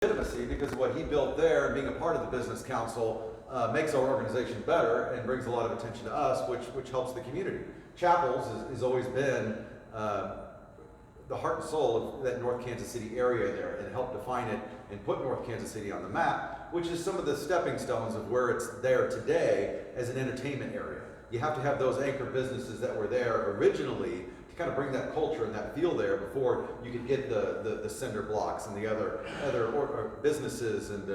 legitimacy because of what he built there, and being a part of the business council makes our organization better and brings a lot of attention to us, which helps the community. Chappell's has always been the heart and soul of that North Kansas City area there, and helped define it and put North Kansas City on the map, which is some of the stepping stones of where it's there today as an entertainment area. You have to have those anchor businesses that were there originally to kind of bring that culture and that feel there before you could get the cinder blocks and the other businesses and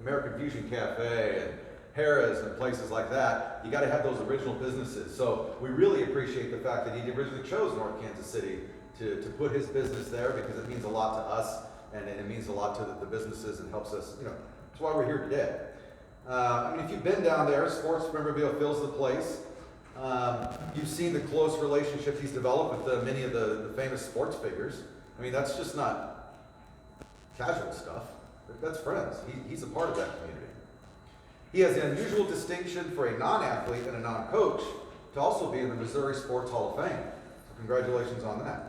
American Fusion Cafe and Harrah's and places like that. You got to have those original businesses. So we really appreciate the fact that he originally chose North Kansas City to put his business there, because it means a lot to us and it means a lot to the businesses and helps us, that's why we're here today. I mean, if you've been down there, sports memorabilia fills the place. You've seen the close relationship he's developed with many of the famous sports figures. I mean, that's just not casual stuff. That's friends. He's a part of that community. He has the unusual distinction for a non-athlete and a non-coach to also be in the Missouri Sports Hall of Fame. So congratulations on that.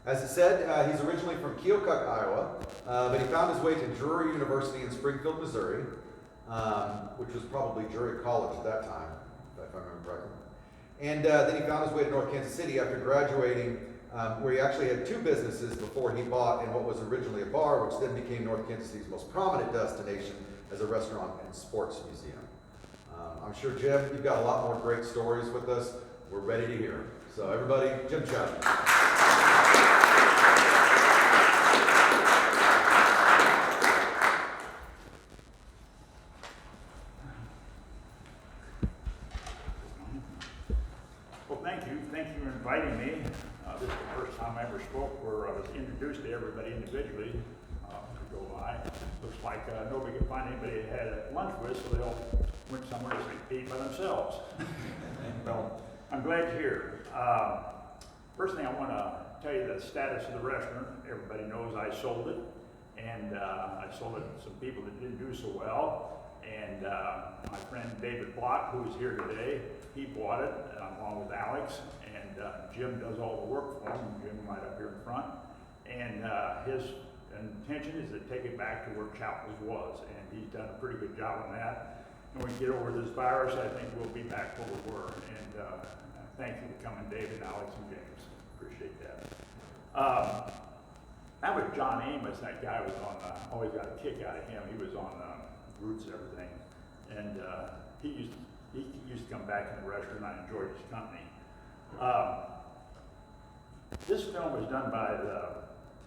As it said, he's originally from Keokuk, Iowa, but he found his way to Drury University in Springfield, Missouri, which was probably Drury College at that time, if I remember correctly. And then he found his way to North Kansas City after graduating, where he actually had two businesses before he bought in what was originally a bar, which then became North Kansas City's most prominent destination as a restaurant and sports museum. I'm sure, Jim, you've got a lot more great stories with us. We're ready to hear. So everybody, Jim Chappell. Thank you for inviting me. This is the first time I ever spoke where I was introduced to everybody individually to go by. Looks like nobody could find anybody they had lunch with, so they all went somewhere to eat by themselves. Well, I'm glad you're here. First thing I want to tell you the status of the restaurant. Everybody knows I sold it, and I sold it to some people that didn't do so well. And my friend David Block, who's here today, he bought it along with Alex, and Jim does all the work for him. Jim right up here in front. And his intention is to take it back to where Chappell's was, and he's done a pretty good job on that. And when we get over this virus, I think we'll be back where we were. And thank you for coming, David, Alex, and James. Appreciate that. That was John Amos. That guy was on, always got a kick out of him. He was on Roots and everything. And he used to come back in the restaurant. I enjoyed his company. This film was done by the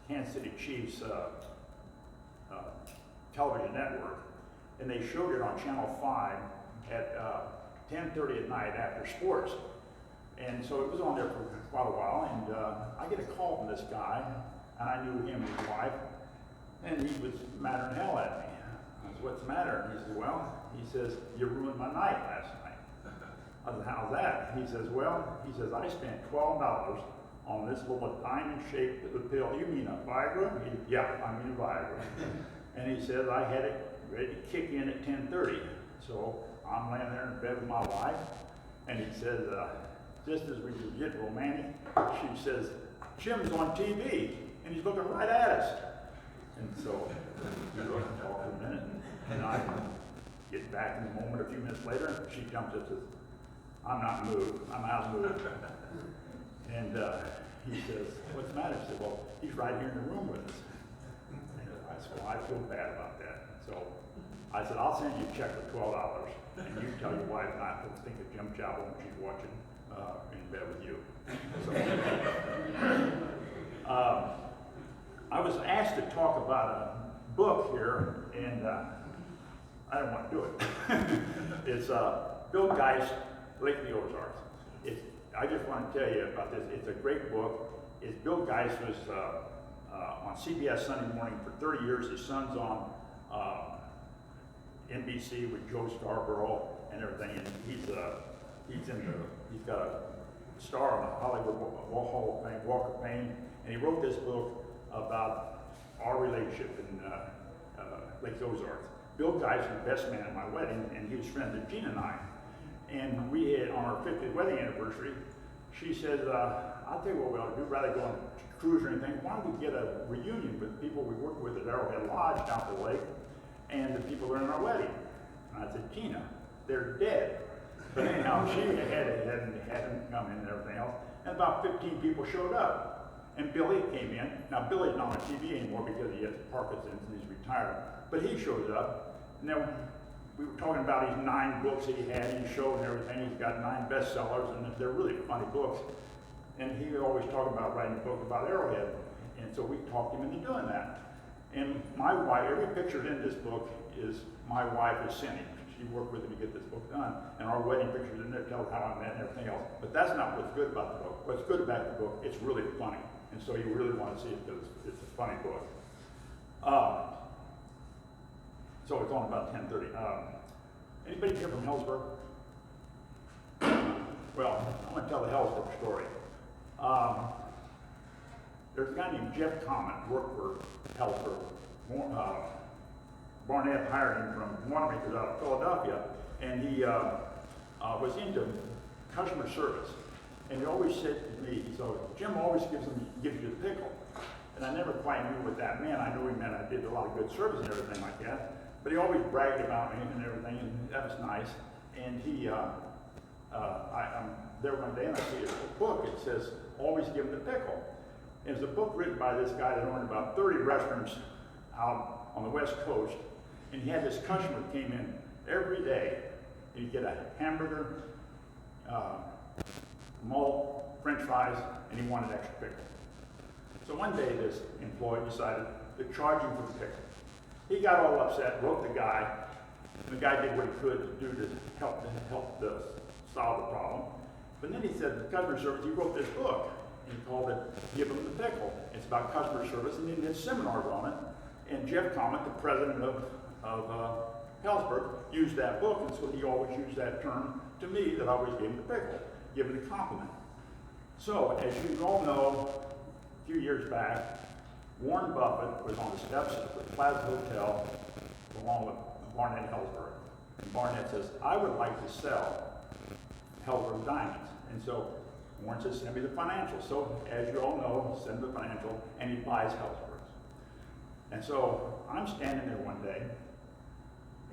Kansas City Chiefs television network, and they showed it on Channel 5 at 10:30 at night after sports. And so it was on there for quite a while, and I get a call from this guy, and I knew him and his wife, and he was madder than hell at me. I said, "What's the matter?" And he said, "Well," he says, "you ruined my night last night." I said, "How's that?" He says, "I spent $12 on this little diamond-shaped pill." "You mean a Viagra?" "Yeah, I mean a Viagra." And he says, "I had it ready to kick in at 10:30. So I'm laying there in bed with my wife, and he says, just as we were getting romantic, she says, "Jim's on TV, and he's looking right at us." And so we look and talk for a minute, and I get back in the moment a few minutes later, and she jumps up and says, "I'm not moved, I'm out of mood." And he says, "What's the matter?" I said, "Well, he's right here in the room with us." And I said, "Well, I feel bad about that." So I said, "I'll send you a check for $12, and you tell your wife not to think of Jim Chappell when she's watching in bed with you." So, I was asked to talk about a book here, and I don't want to do it. It's Bill Geist, Lake of the Ozarks. I just want to tell you about this. It's a great book. Bill Geist was on CBS Sunday morning for 30 years. His son's on NBC with Joe Scarborough and everything. And he's got a star on the Hollywood Hall of Fame, Walk of Fame. And he wrote this book about our relationship in Lake Ozarks. Bill Geist was the best man at my wedding, and he was friends with Gina and I. And we had, on our 50th wedding anniversary, she said, "I'll tell you what we ought to do, rather go on a cruise or anything. Why don't we get a reunion with people we worked with at Arrowhead Lodge down the lake and the people that are in our wedding? And I said, Tina, they're dead. But anyhow, she hadn't come in and everything else. And about 15 people showed up. And Billy came in. Now, Billy's not on TV anymore because he has Parkinson's and he's retired. But he shows up. And then we were talking about his 9 books that he had. He showed and everything. He's got 9 bestsellers, and they're really funny books. And he always talked about writing a book about Arrowhead. And so we talked him into doing that. And my wife, every picture in this book is my wife is Cindy. She worked with him to get this book done. And our wedding pictures in there tell how I met and everything else. But that's not what's good about the book. What's good about the book, it's really funny. And so you really want to see it because it's a funny book. So it's on about 10:30. Anybody here from Hellsburg? Well, I want to tell the Hellsburg story. There's a guy named Jeff Comet who worked for Hellsburg. Barnett hired him from Wanamaker's out of Philadelphia, and he was into customer service. And he always said to me, so Jim always gives you the pickle. And I never quite knew what that meant. I knew he meant I did a lot of good service and everything like that. But he always bragged about me and everything, and that was nice. And I'm there one day and I see a book. It says, always give him the pickle. And it's a book written by this guy that owned about 30 restaurants out on the West Coast. And he had this customer that came in every day. He'd get a hamburger, malt, French fries, and he wanted extra pickle. So one day this employee decided to charge him for the pickle. He got all upset, wrote the guy. The guy did what he could to do to help solve the problem. But then he said, the customer service, he wrote this book. He called it Give Him the Pickle. It's about customer service, and he did seminars on it. And Jeff Comet, the president of Hellsburg, used that book, and so he always used that term to me that I always gave him the pickle, give him the compliment. So, as you all know, a few years back, Warren Buffett was on the steps of the Plaza Hotel along with Barnett Hellsburg. And Barnett says, I would like to sell Hellsburg diamonds. And so Warren says, send me the financials. So, as you all know, send the financial, and he buys Hellsburg's. And so I'm standing there one day,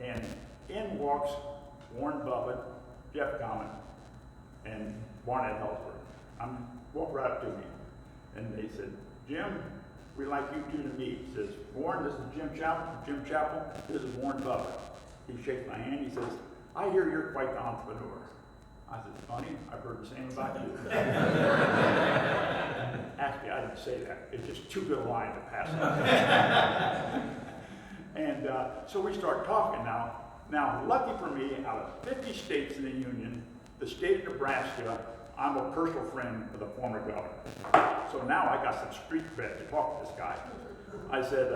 and in walks Warren Buffett, Jeff Comet, and Barnett Hellsburg. Walked right up to me, and they said, Jim, we'd like you two to meet. He says, Warren, this is Jim Chappell, this is Warren Buffett. He shakes my hand, he says, I hear you're quite the entrepreneur. I said, funny, I've heard the same about you. Actually, I didn't say that. It's just too good a line to pass up. And so we start talking now. Now, lucky for me, out of 50 states in the Union, the state of Nebraska, I'm a personal friend of the former governor. So now I got some street cred to talk to this guy. I said,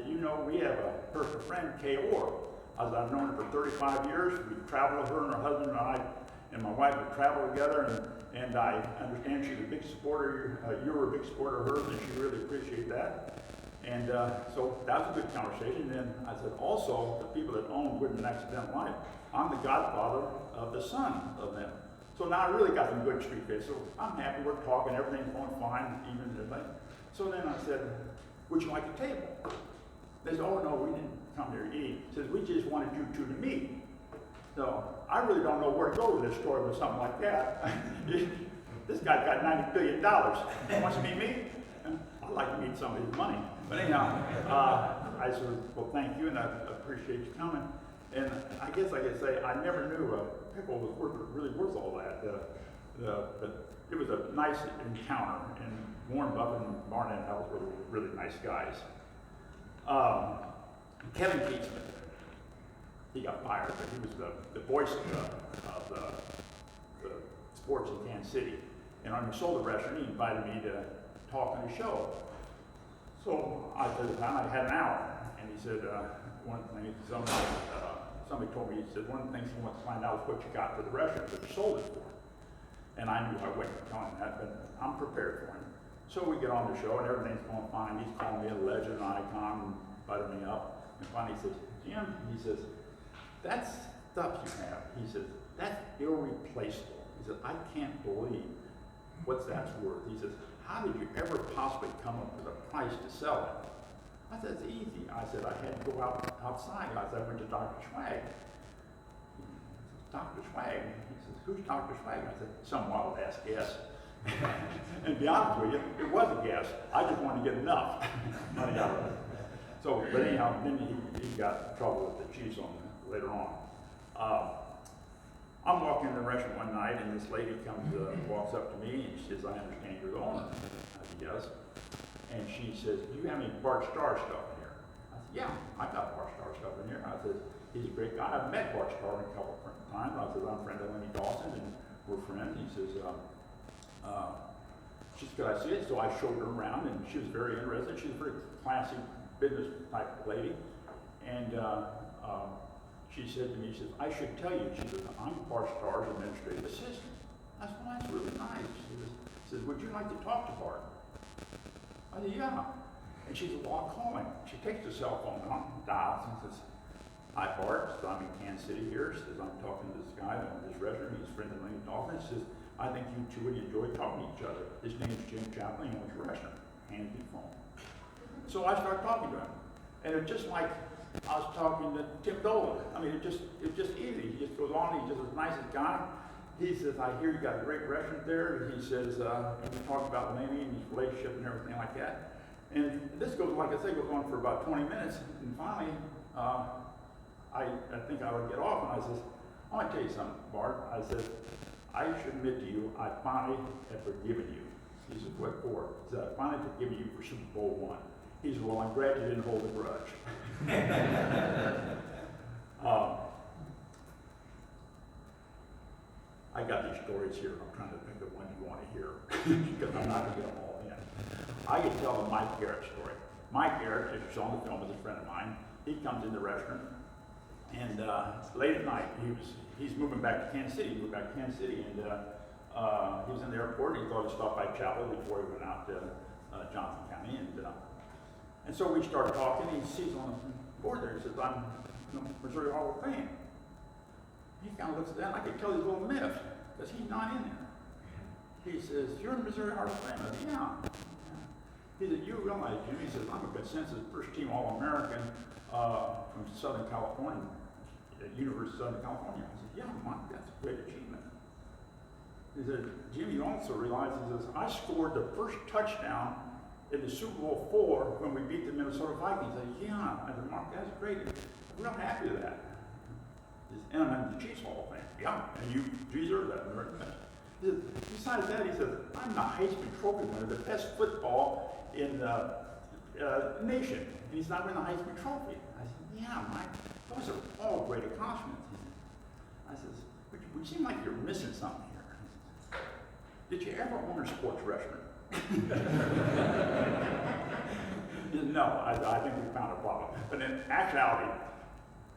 you know, we have a personal friend, Kay Orr. I've known her for 35 years. We've traveled with her and her husband and I, and my wife have traveled together, and I understand she's a big supporter. You were a big supporter of hers, and she really appreciated that. And so that was a good conversation. And then I said, also, the people that own Good and Accidental Life, I'm the godfather of the son of them. So now I really got some good street cred. So I'm happy, we're talking, everything's going fine, even today. So then I said, would you like a table? They said, oh no, we didn't come here to eat. He says, we just wanted you two to meet. So I really don't know where to go with this story with something like that. This guy's got $90 billion. He wants to meet me? I'd like to meet somebody's money. But anyhow, I said, well, thank you, and I appreciate you coming. And I guess I could say I never knew a pickle was really worth all that. But it was a nice encounter, and Warren Buffett and Barnett House were really nice guys. Kevin Keatsman, he got fired, but he was the voice of the sports in Kansas City. And when we sold the restaurant, he invited me to talk on his show. So I said, I had an hour, and he said, one thing, somebody told me, he said, one of the things he wants to find out is what you got for the restaurant that you sold it for. And I knew I wouldn't tell him that, but I'm prepared for him. So we get on the show, and everything's going fine. He's calling me a legend, an icon, and butting me up. And finally he says, Jim, he says, that stuff you have, he says, that's irreplaceable. He says, I can't believe what that's worth. He says, how did you ever possibly come up with a price to sell it? I said, it's easy. I said, I had to go outside. I said, I went to Dr. Schwag. Dr. Schwag. He says, who's Dr. Schwag? I said, some wild ass guess. And to be honest with you, it was a guess. I just wanted to get enough money out of it. So, but anyhow, then he got in trouble with the Chiefs later on. I'm walking in the restaurant one night, and this lady walks up to me, and she says, I understand you're the owner. I said, yes. And she says, do you have any Bart Starr stuff in here? I said, yeah, I got Bart Starr stuff in here. I said, he's a great guy. I've met Bart Starr a couple of times. I said, I'm a friend of Lenny Dawson, and we're friends. He says, she said, could I see it? So I showed her around, and she was very interested. She's a very classy business type lady. And she said to me, she says, I should tell you, she says, I'm Bart Starr's administrative assistant. I said, well, that's really nice. She says, would you like to talk to Bart? I said, yeah. And she said, well, I'll call him. She takes the cell phone out, dials, and says, hi, Bart. Says, I'm in Kansas City here. She says, I'm talking to this guy at this restaurant. He's a friend of Lenny Dawson. She says, I think you two would enjoy talking to each other. His name is Jim Chappell. He owns a restaurant. Hands me the phone. So I started talking to him. And it's just like I was talking to Tim Dolan. I mean, it's just easy. He just goes on. He's just as nice as guy. He says, I hear you got a great restaurant there. He says, we talked about Lenny and his relationship and everything like that. And this goes, like I say, goes on for about 20 minutes. And finally, I think I would get off. And I says, I want to tell you something, Bart. I said, I should admit to you, I finally have forgiven you. He said, what for? He said, I finally forgiven you for Super Bowl I. He said, well, I'm glad you didn't hold a grudge. I got these stories here. I'm trying to think of one you want to hear because I'm not going to get them all in. I could tell the Mike Garrett story. Mike Garrett, if you saw the film, is a friend of mine. He comes in the restaurant, and late at night, he's moving back to Kansas City. He moved back to Kansas City, and he was in the airport. He thought he'd stop by Chappell before he went out to Johnson County, and so we started talking. He sees on the board there. He says, "I'm in the Missouri Hall of Fame." He kind of looks at that, and I could tell he's a little miffed because he's not in there. He says, "You're in the Missouri Hall of Fame." I said, "Yeah." He said, "You realize, Jimmy," he says, "I'm a consensus first-team All-American from Southern California, University of Southern California." I said, "Yeah, Mike, that's a great achievement." He said, "Jimmy, you also realize," he says, "I scored the first touchdown in the Super Bowl IV when we beat the Minnesota Vikings." I said, "Yeah." I said, "Mark, that's great. I'm real happy with that." He says, "And I'm in the Chiefs Hall of Fame." "Yeah, and you deserve that." He says, "Besides that," he says, "I'm the Heisman Trophy winner, the best football in the nation." And he's not winning the Heisman Trophy. I said, "Yeah, Mike, those are all great accomplishments." I says, "But you seem like you're missing something here." He says, "Did you ever own a sports restaurant?" He said, "No, I think we found a problem." But in actuality,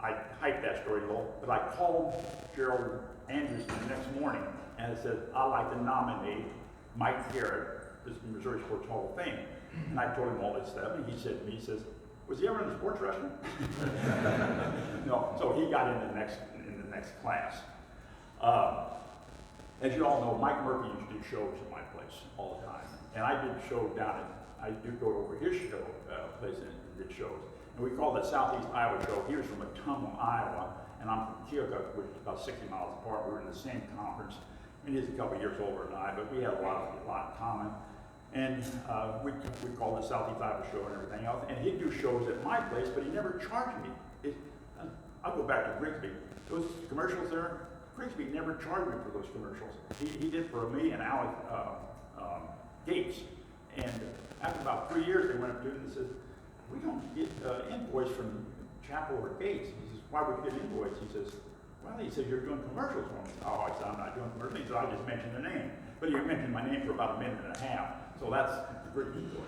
I hyped that story a little, but I called Gerald Andrews the next morning and I said, "I'd like to nominate Mike Garrett as the Missouri Sports Hall of Fame." And I told him all this stuff, and he said to me, he says, "Was he ever in a sports restaurant?" No, so he got in the next class. As you all know, Mike Murphy used to do shows at my place all the time. And I did shows I do go over his show place and did shows. And we called it Southeast Iowa Show. He was from Ottumwa, Iowa, and I'm from Keokuk, which is about 60 miles apart. We were in the same conference. And he's a couple years older than I, but we had a lot in common. And we called it Southeast Iowa Show and everything else. And he'd do shows at my place, but he never charged me. I'll go back to Grigsby. Those commercials there, Grigsby never charged me for those commercials. He did for me and Alex Gates. And after about 3 years, they went up to him and said, "We don't get invoice from Chappell or Gates." He says, "Why would you get an invoice?" He says, "Well," he said, "you're doing commercials for me." Oh, I said, "I'm not doing commercials." He said, "I just mentioned their name." But he mentioned my name for about a minute and a half. So that's the great deal.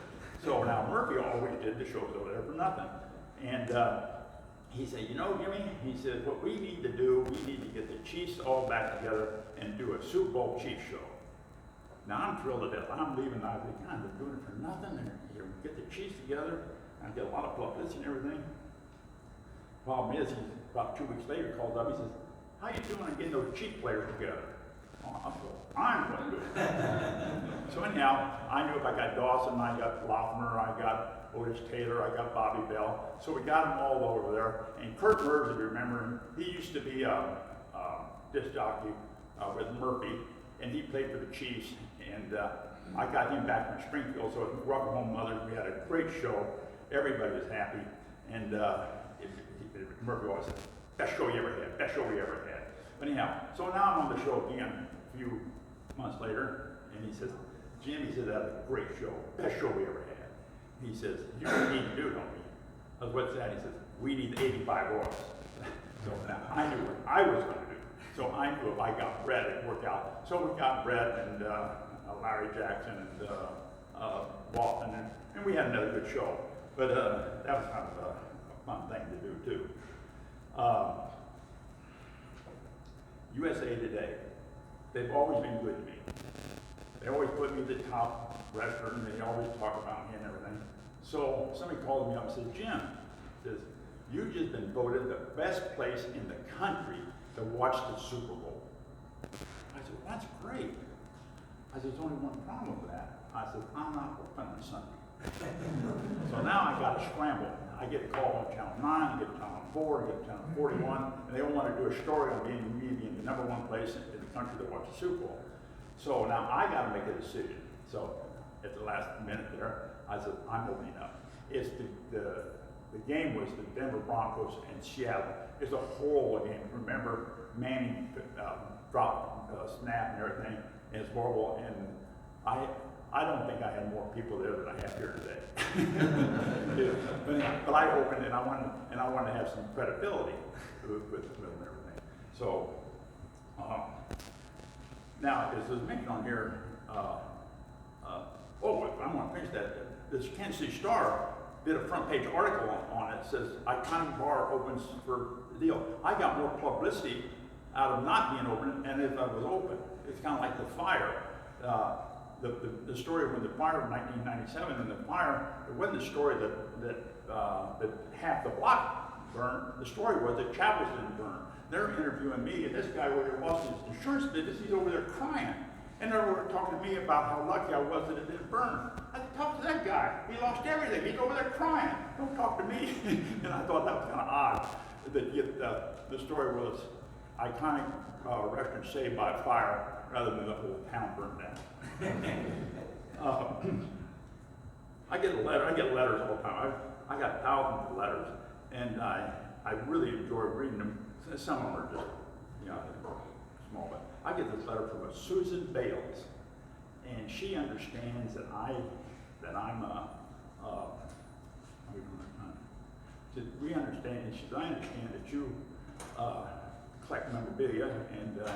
So now Murphy always did the shows over there for nothing. And he said, "You know, Jimmy," he said, "what we need to do, we need to get the Chiefs all back together and do a Super Bowl Chiefs show." Now I'm thrilled to death. I'm leaving. I think, God, they're doing it for nothing. They're get the Chiefs together and get a lot of publicity and everything. Problem is, about 2 weeks later, calls up. He says, "How you doing on getting those Chief players together?" I'm going to do it. So anyhow, I knew if I got Dawson, I got Lothmer, I got Otis Taylor, I got Bobby Bell. So we got them all over there. And Kurt Merz, if you remember him, he used to be a disc jockey with Murphy, and he played for the Chiefs. And I got him back from Springfield, so at Welcome Home Mothers, we had a great show. Everybody was happy. And Murphy always said, best show you ever had, best show we ever had. But anyhow, so now I'm on the show again a few months later, and he says, Jim, he said, that was a great show, best show we ever had. He says, you need to do, don't we? I was, what's that? He says, we need 85 Royals. So now I knew what I was going to do. So I knew if I got Brett, it'd work out. So we got Brett and Larry Jackson and Walton, and we had another good show. But that was kind of a fun thing to do too. USA Today, they've always been good to me. They always put me at the top restaurant, and they always talk about me and everything. So somebody called me up and said, Jim, says, you've just been voted the best place in the country to watch the Super Bowl. I said, well, that's great. I said, there's only one problem with that. I said, I'm not open on Sunday. So now I got to scramble. I get a call on Channel 9, I get a Channel 4, I get a Channel 41, and they all want to do a story on me being the #1 place in the country to watch the Super Bowl. So now I got to make a decision. So at the last minute there, I said, I'm opening up. It's the game was the Denver Broncos and Seattle. It's a horrible game. Remember, Manning dropped snap and everything, and it's horrible. And I don't think I had more people there than I have here today. but I opened it, and I wanted to have some credibility with them and everything. So now, as was mentioned on here, I want to finish that. This Kansas City Star did a front page article on it. It says, iconic bar opens for the deal. I got more publicity out of not being open than if I was open. It's kind of like the fire. The story when the fire in 1997 and the fire, it wasn't the story that half the block burned. The story was that Chappell didn't burn. They're interviewing me, and this guy over there lost his insurance business. He's over there crying. And they were talking to me about how lucky I was that it didn't burn. I said, talk to that guy. He lost everything. He's over there crying. Don't talk to me. And I thought that was kind of odd. That the story was iconic restaurant saved by fire rather than the whole town burned down. I get letters all the time. I got thousands of letters, and I really enjoy reading them. Some of them are just, small, but I get this letter from a Susan Bales, and she understands that I'm we understand, and she says, I understand that you collect memorabilia and that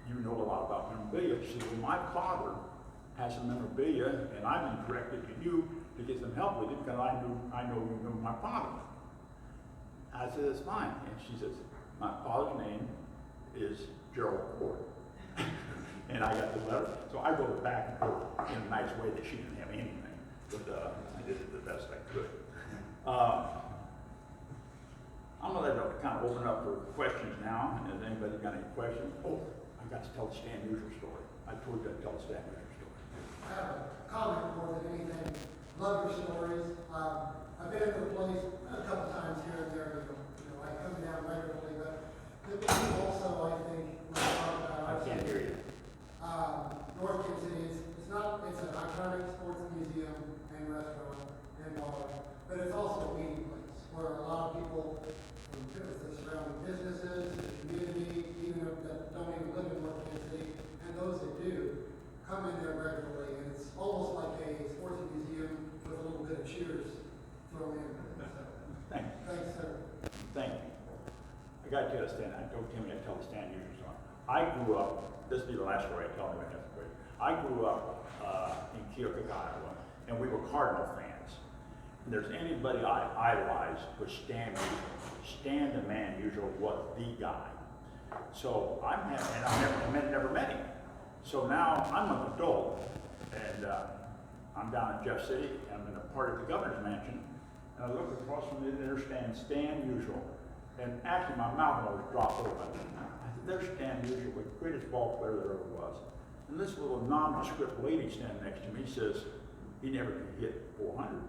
you know a lot about memorabilia. She said, well, my father has some memorabilia, and I've been directed to you to get some help with it because I know you know my father. I said, that's fine. And she says, my father's name is Gerald Ford. And I got the letter. So I wrote it back and forth in a nice way that she didn't have anything. But I did it the best I could. I'm going to let it kind of open up for questions now. And if anybody got any questions? Oh, I got to tell the Stan Usual story. I told you I'd tell the Stan Usual story. I have a comment more than anything. Love your stories. I've been to the place a couple times here and there. I come down regularly, but the thing also, I think, when we talk about I can't hear you. North Kansas City, it's an iconic sports museum and restaurant and bar, but it's also a meeting place where a lot of people from the surrounding businesses, the community, even that don't even live in North Kansas City, and those that do, come in there regularly, and it's almost like a sports museum with a little bit of cheers thrown in. So, Thanks, sir. Thank you. I got to tell the Stan. I told Timmy I'd tell the Stan Usual story. I grew up, this will be the last story I tell you. I grew up in Keokuk, Iowa, and we were Cardinal fans. And there's anybody I idolized was Stan Usual. Stan the Man Usual was the guy. So I never met him. So now I'm an adult, and I'm down in Jeff City. I'm in a part of the governor's mansion, and I look across from it and there stands Stan Usual And actually, my mouth almost dropped open. I said, there's Stan Musial, the greatest ball player there ever was. And this little nondescript lady standing next to me says, he never could hit 400.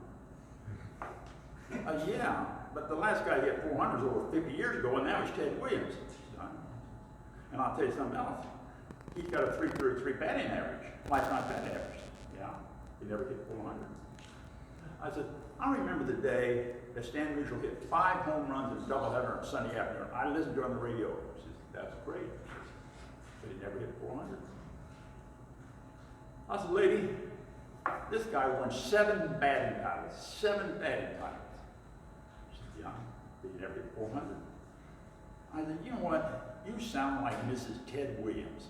Yeah, but the last guy hit 400 was over 50 years ago, and now he's Ted Williams. And I'll tell you something else. He's got a 333 batting average, lifetime batting average. Yeah, he never hit 400. I said, I remember the day that Stan Musial hit 5 home runs in a doubleheader on Sunday afternoon. I listened to it on the radio. He says, that's great. But he never hit 400. I said, lady, this guy won 7 batting titles. 7 batting titles. She said, yeah, but he never hit 400. I said, you know what? You sound like Mrs. Ted Williams.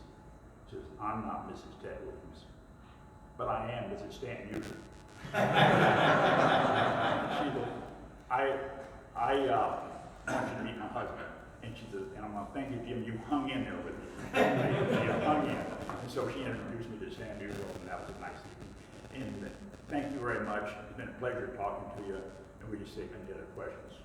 She says, I'm not Mrs. Ted Williams, but I am Mrs. Stan Musial. She said, I want you to meet my husband. And she said, and I'm going to thank you, Jim, you hung in there with me. You hung in. And so she introduced me to Stan Musial, and that was a nice evening. And thank you very much. It's been a pleasure talking to you. And we just take any other questions.